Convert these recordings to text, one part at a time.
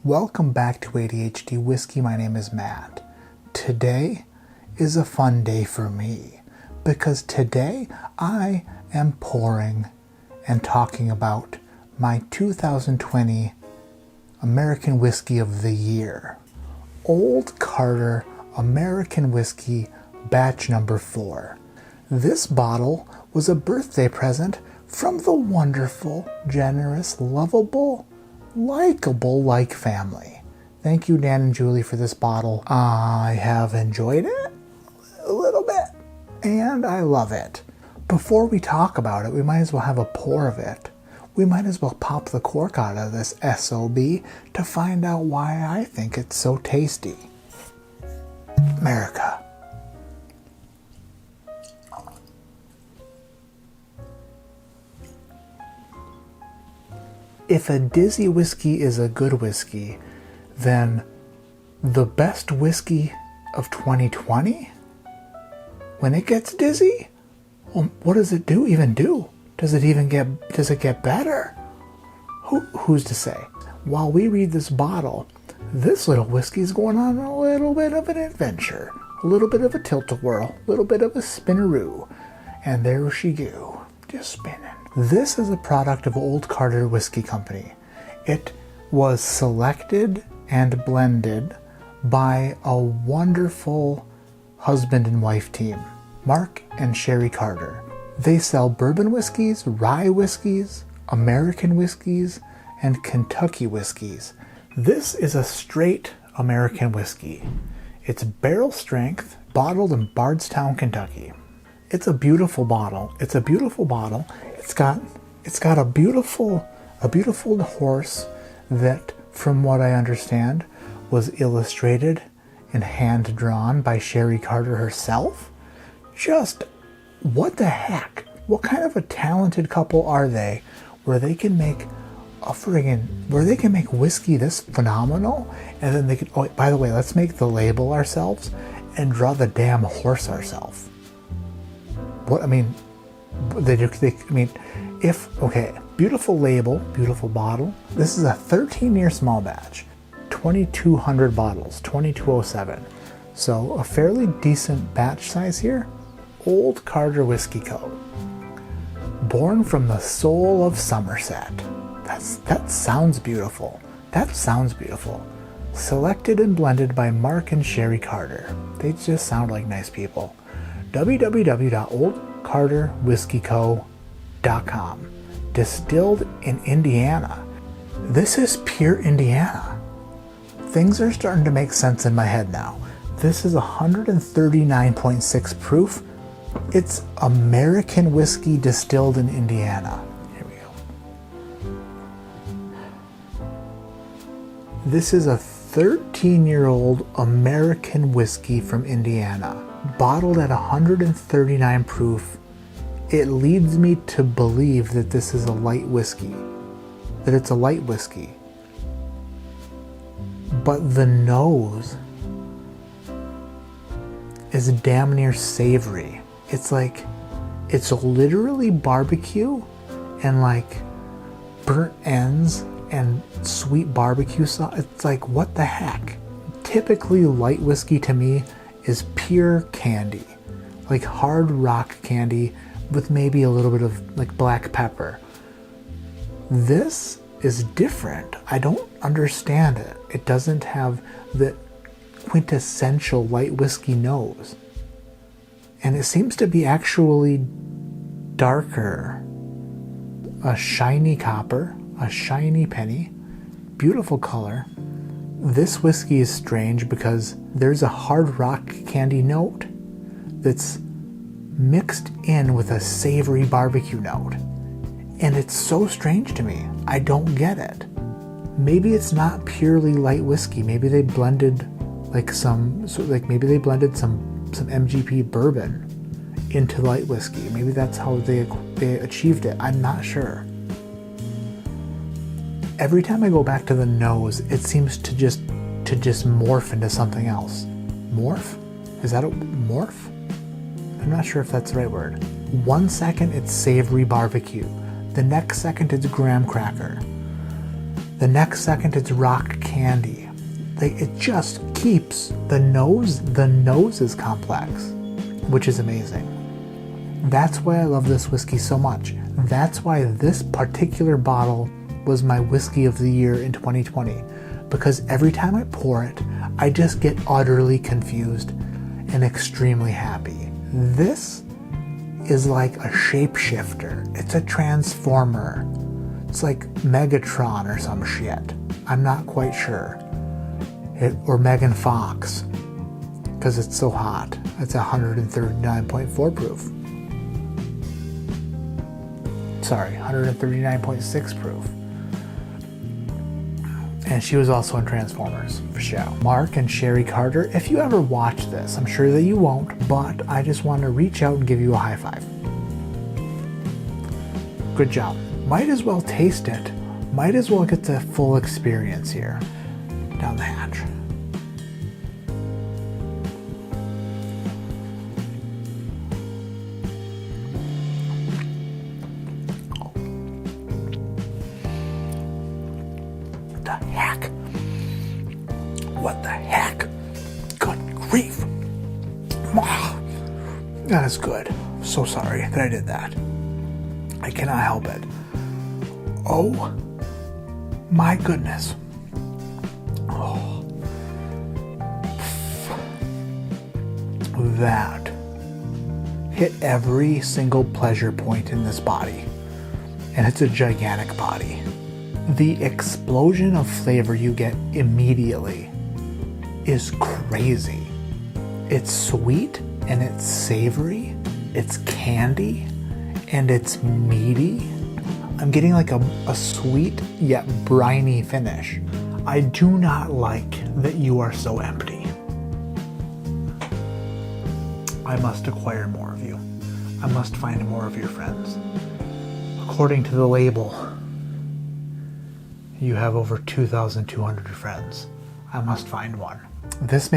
Welcome back to ADHD Whiskey. My name is Matt. Today is a fun day for me because today I am pouring and talking about my 2020 American Whiskey of the Year, Old Carter American Whiskey batch number 4. This bottle was a birthday present from the wonderful, generous, lovable, likable family. Thank you, Dan and Julie, for this bottle. I have enjoyed it a little bit, and I love it. Before we talk about it, we might as well have a pour of it. We might as well pop the cork out of this SOB to find out why I think it's so tasty. America. If a dizzy whiskey is a good whiskey, then the best whiskey of 2020? When it gets dizzy? Well, what does it even do? Does it get better? Who's to say? While we read this bottle, this little whiskey is going on a little bit of an adventure, a little bit of a tilt-a-whirl, a little bit of a spinaroo, and there she go, just spinning. This is a product of Old Carter Whiskey Company. It was selected and blended by a wonderful husband and wife team, Mark and Sherry Carter. They sell bourbon whiskeys, rye whiskeys, American whiskeys, and Kentucky whiskeys. This is a straight American whiskey. It's barrel strength, bottled in Bardstown, Kentucky. It's a beautiful bottle. It's a beautiful horse that, from what I understand, was illustrated and hand drawn by Sherry Carter herself. Just what the heck? What kind of a talented couple are they where they can make whiskey this phenomenal, and then they can, oh, by the way, let's make the label ourselves and draw the damn horse ourselves. Beautiful label, beautiful bottle. This is a 13-year small batch, 2,200 bottles, 2207. So a fairly decent batch size here. Old Carter Whiskey Co. Born from the soul of Somerset. That sounds beautiful. That sounds beautiful. Selected and blended by Mark and Sherry Carter. They just sound like nice people. www.oldcarterwhiskeyco.com. Distilled in Indiana. This is pure Indiana. Things are starting to make sense in my head now. This is 139.6 proof. It's American whiskey distilled in Indiana. Here we go. This is a 13-year-old American whiskey from Indiana, bottled at 139 proof. It leads me to believe that this is a light whiskey, that it's a light whiskey. But the nose is damn near savory. It's literally barbecue and like burnt ends and sweet barbecue sauce. It's like, what the heck? Typically light whiskey to me is pure candy, like hard rock candy with maybe a little bit of like black pepper. This is different. I don't understand it. It doesn't have the quintessential light whiskey nose. And it seems to be actually darker. A shiny copper, a shiny penny, beautiful color. This whiskey is strange because there's a hard rock candy note that's mixed in with a savory barbecue note. And it's so strange to me. I don't get it. Maybe it's not purely light whiskey. Maybe they blended some MGP bourbon into light whiskey. Maybe that's how they achieved it. I'm not sure. Every time I go back to the nose, it seems to just morph into something else. Morph? Is that a morph? I'm not sure if that's the right word. 1 second it's savory barbecue. The next second it's graham cracker. The next second it's rock candy. It just keeps the nose is complex, which is amazing. That's why I love this whiskey so much. That's why this particular bottle was my whiskey of the year in 2020, because every time I pour it, I just get utterly confused and extremely happy. This is like a shapeshifter. It's a transformer. It's like Megatron or some shit. I'm not quite sure. Or Megan Fox, because it's so hot. It's 139.4 proof. Sorry, 139.6 proof. And she was also in Transformers, for show. Mark and Sherry Carter, if you ever watch this, I'm sure that you won't, but I just want to reach out and give you a high five. Good job. Might as well taste it. Might as well get the full experience here. Down the hatch. What the heck? Good grief. That is good. So sorry that I did that. I cannot help it. Oh my goodness. Oh. That hit every single pleasure point in this body. And it's a gigantic body. The explosion of flavor you get immediately is crazy. It's sweet and it's savory, it's candy, and it's meaty. I'm getting like a sweet yet briny finish. I do not like that you are so empty. I must acquire more of you. I must find more of your friends. According to the label, you have over 2,200 friends. I must find one. This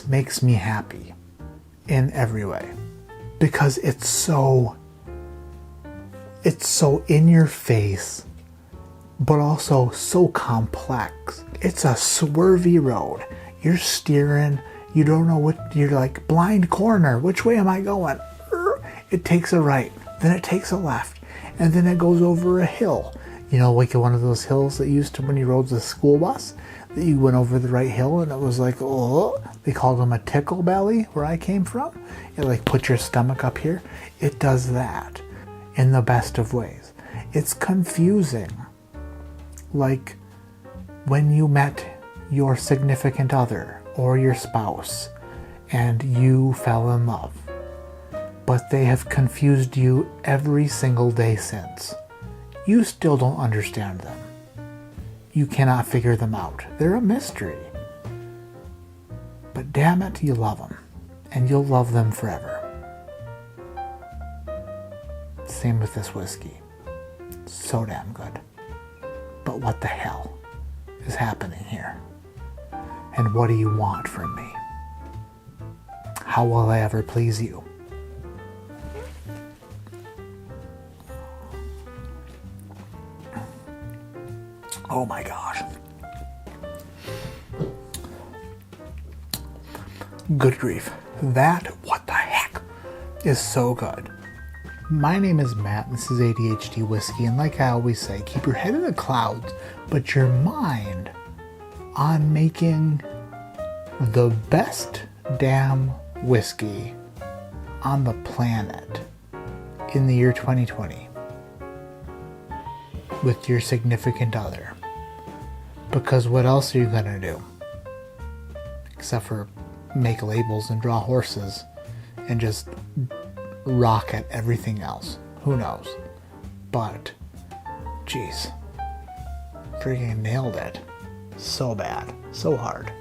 makes me happy in every way, because it's so in your face, but also so complex. It's a swervy road. You're steering, you don't know what, you're like blind corner. Which way am I going? It takes a right, then it takes a left, and then it goes over a hill. You know, like one of those hills that you used to when you rode the school bus, that you went over the right hill and it was like, oh, they called them a tickle belly where I came from. It like put your stomach up here. It does that in the best of ways. It's confusing. Like when you met your significant other or your spouse and you fell in love, but they have confused you every single day since. You still don't understand them. You cannot figure them out. They're a mystery. But damn it, you love them. And you'll love them forever. Same with this whiskey. So damn good. But what the hell is happening here? And what do you want from me? How will I ever please you? Oh my gosh. Good grief. That, what the heck, is so good. My name is Matt, and this is ADHD Whiskey, and like I always say, keep your head in the clouds, but your mind on making the best damn whiskey on the planet in the year 2020 with your significant other. Because what else are you gonna do? Except for make labels and draw horses and just rocket everything else. Who knows? But, geez, freaking nailed it. So bad. So hard.